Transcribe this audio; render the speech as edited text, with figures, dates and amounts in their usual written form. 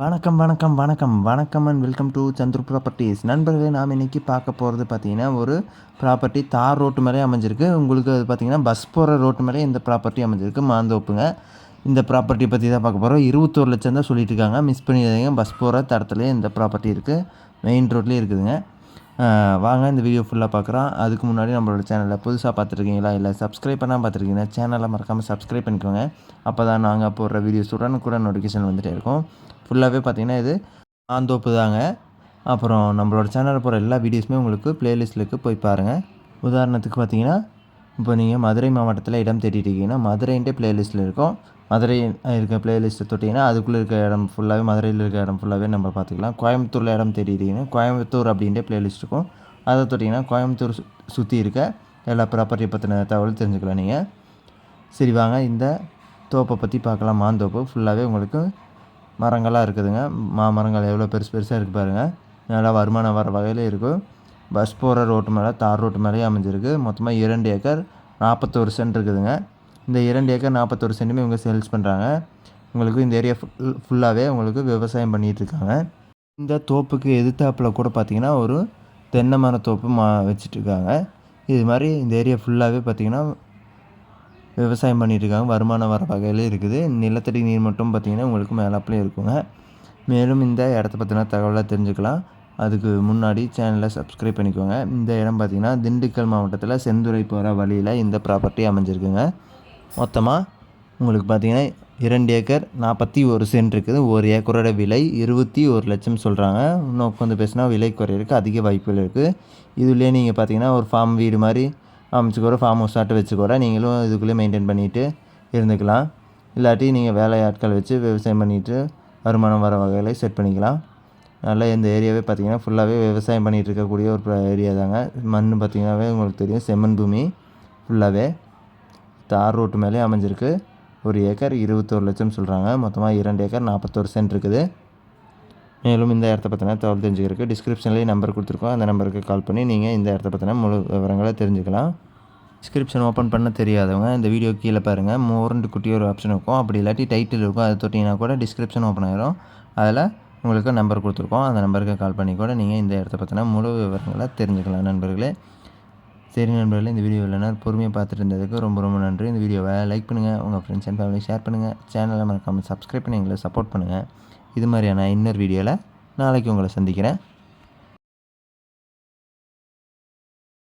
வணக்கம், வணக்கம், வணக்கம், வணக்கம் and welcome to Chandru properties. நண்பர்களே, நாம் இன்றைக்கி பார்க்க போகிறது பார்த்தீங்கன்னா, ஒரு ப்ராப்பர்ட்டி தார் ரோட்டு மேலே அமைஞ்சிருக்கு. உங்களுக்கு அது பார்த்தீங்கன்னா, பஸ் போகிற ரோட்டு மேலே இந்த ப்ராப்பர்ட்டி அமைஞ்சிருக்கு. மாந்தோப்புங்க. இந்த ப்ராப்பர்ட்டி பற்றி தான் பார்க்க போகிறோம். 21 லட்சம் தான் சொல்லிட்டு இருக்காங்க. மிஸ் பண்ணிடாதீங்க. பஸ் போகிற தடத்துலேயே இந்த ப்ராப்பர்ட்டி இருக்குது. மெயின் ரோட்லேயே இருக்குதுங்க. வாங்க இந்த வீடியோ ஃபுல்லாக பார்க்குறோம். அதுக்கு முன்னாடி நம்மளோட சேனலை புதுசாக பார்த்துருக்கீங்களா, இல்லை சப்ஸ்கிரைப் பண்ணால் பார்த்துருக்கீங்கன்னா சேனலை மறக்காமல் சப்ஸ்கிரைப் பண்ணிக்கோங்க. அப்போ தான் நாங்கள் போடுற வீடியோஸ் கூட நோட்டிஃபிகேஷன் வந்துகிட்டே இருக்கும். ஃபுல்லாகவே பார்த்தீங்கன்னா இது ஆந்தோப்பு தாங்க. அப்புறம் நம்மளோட சேனலில் போகிற எல்லா வீடியோஸுமே உங்களுக்கு ப்ளேலிஸ்ட்டுக்கு போய் பாருங்கள். உதாரணத்துக்கு பார்த்தீங்கன்னா, இப்போ நீங்கள் மதுரை மாவட்டத்தில் இடம் தேடிட்டு இருக்கீங்கன்னா மதுரைன்ட்டு ப்ளேலிஸ்ட்டில் இருக்கும். மதுரை இருக்க ப்ளேலிஸ்ட்டை தொட்டிங்கன்னா அதுக்குள்ளே இருக்க இடம் ஃபுல்லாகவே, மதுரையில் இருக்க இடம் ஃபுல்லாகவே நம்ம பார்த்துக்கலாம். கோயம்புத்தூரில் இடம் தேடிட்டீங்கன்னா கோயம்புத்தூர் அப்படின்ட்டு ப்ளேலிஸ்ட் இருக்கும். அதை தொட்டிங்கன்னா கோயம்புத்தூர் சுற்றி இருக்க எல்லா ப்ராப்பர்ட்டி பற்றின தகவல் தெரிஞ்சுக்கலாம் நீங்கள். சரி வாங்க இந்த தோப்பை பற்றி பார்க்கலாம். மாந்தோப்பு ஃபுல்லாகவே உங்களுக்கு மரங்களாக இருக்குதுங்க. மாமரங்கள் எவ்வளோ பெருசாக இருக்குது பாருங்கள். நல்லா வருமானம் வர வகையில் இருக்கும். பஸ் போகிற ரோட்டு மேலே, தார் ரோட்டு மேலேயே அமைஞ்சிருக்கு. மொத்தமாக 2 ஏக்கர் 41 சென்ட் இருக்குதுங்க. இந்த 2 ஏக்கர் 41 சென்ட்டுமே இவங்க சேல்ஸ் பண்ணுறாங்க. உங்களுக்கு இந்த ஏரியா ஃபுல்லாகவே உங்களுக்கு விவசாயம் பண்ணிகிட்ருக்காங்க. இந்த தோப்புக்கு எதிர்த்தாப்பில் கூட பார்த்திங்கன்னா ஒரு தென்னை மரத்தோப்பு வச்சுட்ருக்காங்க. இது மாதிரி இந்த ஏரியா ஃபுல்லாகவே பார்த்திங்கன்னா விவசாயம் பண்ணிகிட்ருக்காங்க. வருமானம் வர வகையில் இருக்குது. நிலத்தடி நீர் மட்டும் பார்த்திங்கன்னா உங்களுக்கு மேலாப்பிலே இருக்குங்க. மேலும் இந்த இடத்த பற்றின தகவலாக தெரிஞ்சுக்கலாம். அதுக்கு முன்னாடி சேனலை சப்ஸ்கிரைப் பண்ணிக்கோங்க. இந்த இடம் பார்த்திங்கன்னா திண்டுக்கல் மாவட்டத்தில் செந்துறை போகிற வழியில் இந்த ப்ராப்பர்ட்டி அமைஞ்சிருக்குங்க. மொத்தமாக உங்களுக்கு பார்த்திங்கன்னா 2 ஏக்கர் 41 சென்ட் இருக்குது. ஒரு ஏக்கரோட விலை 21 லட்சம் சொல்கிறாங்க. இன்னும் உட்காந்து பேசினா விலை குறையிறதுக்கு அதிக வாய்ப்புகள் இருக்குது. இதுலேயே நீங்கள் பார்த்திங்கன்னா ஒரு ஃபார்ம் வீடு மாதிரி அமைச்சுக்கூட, ஃபார்ம் ஹவுஸ் ஆட்டு வச்சு கூட நீங்களும் இதுக்குள்ளே மெயின்டைன் பண்ணிவிட்டு இருந்துக்கலாம். இல்லாட்டி நீங்கள் வேலை ஆட்கள் வச்சு விவசாயம் பண்ணிவிட்டு வருமானம் வர வகையில் செட் பண்ணிக்கலாம். நல்லா இந்த ஏரியாவே பார்த்திங்கன்னா ஃபுல்லாகவே விவசாயம் பண்ணிகிட்டு இருக்கக்கூடிய ஒரு ஏரியா தாங்க. மண் பார்த்திங்கனாவே உங்களுக்கு தெரியும், செம்மண் பூமி. ஃபுல்லாகவே தார் ரோட்டு மேலே அமைஞ்சிருக்கு. ஒரு ஏக்கர் 21 லட்சம் சொல்கிறாங்க. மொத்தமாக 2 ஏக்கர் 41 சென்ட் இருக்குது. மேலும் இந்த இடத்த பற்றின தகவல் தெரிஞ்சுக்கிறதுக்கு டிஸ்கிரிப்ஷன்லேயே நம்பர் கொடுத்துருக்கோம். அந்த நம்பருக்கு கால் பண்ணி நீங்கள் இந்த இடத்த பற்றின முழு விவரங்களை தெரிஞ்சுக்கலாம். டிஸ்கிரிப்ஷன் ஓப்பன் பண்ண தெரியாதவங்க இந்த வீடியோ கீழே பாருங்கள், மோர்ன்ட்டு குட்டி ஒரு ஆப்ஷன் இருக்கும். அப்படி இல்லாட்டி டைட்டில் இருக்கும், அதை தொட்டிங்கன்னா கூட டிஸ்கிரிப்ஷன் ஓப்பன் ஆகிரும். அதில் உங்களுக்கு நம்பர் கொடுத்துருக்கோம். அந்த நம்பருக்கு கால் பண்ணி கூட நீங்கள் இந்த இடத்த பற்றின முழு விவரங்களை தெரிஞ்சுக்கலாம் நண்பர்களே. சரி நண்பர்களே, இந்த வீடியோ இல்லைனா பொறுமையாக பார்த்துட்டு இருந்ததுக்கு ரொம்ப ரொம்ப நன்றி. இந்த வீடியோவை லைக் பண்ணுங்கள், உங்கள் ஃப்ரெண்ட்ஸ் அண்ட் ஃபேமிலி ஷேர் பண்ணுங்கள். சேனலை மறக்காமல் சப்ஸ்கிரைப் பண்ணி எங்களை சப்போர்ட் பண்ணுங்கள். இது மாதிரியான இன்னொரு வீடியோவில் நாளைக்கு உங்களை சந்திக்கிறேன்.